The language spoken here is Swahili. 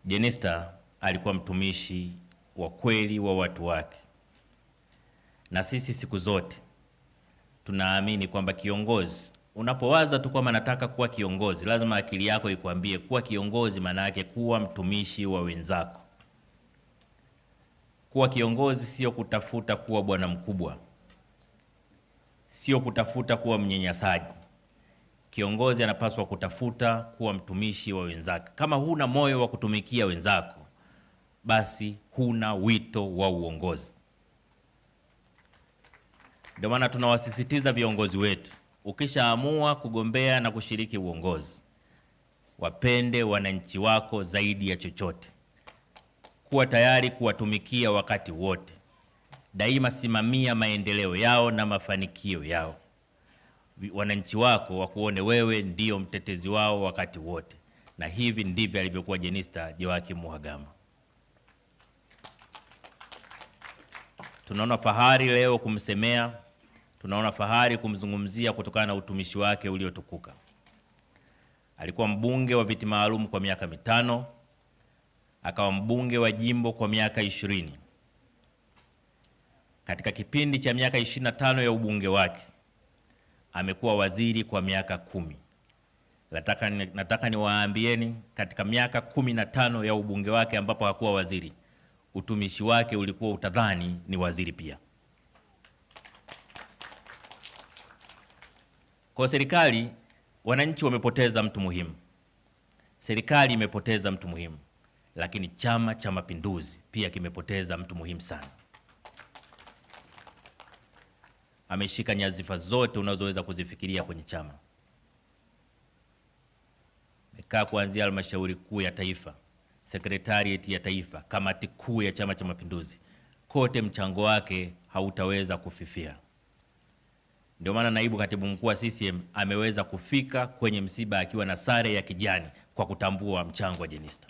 Jenista alikuwa mtumishi wa kweli wa watu wake, na sisi siku zote tunaamini kwamba kiongozi, unapowaza tu kwamba nataka kuwa kiongozi, lazima akili yako ikwambie kuwa kiongozi maana yake kuwa mtumishi wa wenzako. Kuwa kiongozi sio kutafuta kuwa bwana mkubwa, sio kutafuta kuwa mnyanyasaji. Kiongozi anapaswa kutafuta kuwa mtumishi wa wenzake. Kama huna moyo wa kutumikia wenzako, basi huna wito wa uongozi. Ndio maana tunawasisitiza viongozi wetu, ukishaamua kugombea na kushiriki uongozi, wapende wananchi wako zaidi ya chochote. Kuwa tayari kuwatumikia wakati wote. Daima simamia maendeleo yao na mafanikio yao. Wananchi wako wakuone wewe ndio mtetezi wao wakati wote. Na hivi ndivyo alivyokuwa Jenista Joakim Mhagama. Tunaona fahari leo kumsemea, tunaona fahari kumzungumzia kutokana na utumishi wake uliotukuka. Alikuwa mbunge wa viti maalum kwa miaka 5, akawa mbunge wa jimbo kwa miaka 20. Katika kipindi cha miaka 25 ya ubunge wake, amekuwa waziri kwa miaka 10. Nataka niwaambieni, katika miaka 15 ya ubunge wake ambapo hakuwa waziri, utumishi wake ulikuwa utadhani ni waziri pia. Kwa serikali, wananchi wamepoteza mtu muhimu. Serikali imepoteza mtu muhimu, lakini Chama cha Mapinduzi pia kimepoteza mtu muhimu sana. Ameshika nyadhifa zote unazoweza kuzifikiria kwenye chama. Amekaa kuanzia halmashauri kuu ya taifa, sekretarieti ya taifa, kamati kuu ya Chama cha Mapinduzi. Kote mchango wake hautaweza kufifia. Ndio maana naibu katibu mkuu wa CCM ameweza kufika kwenye msiba akiwa na sare ya kijani kwa kutambua mchango wa Jenista.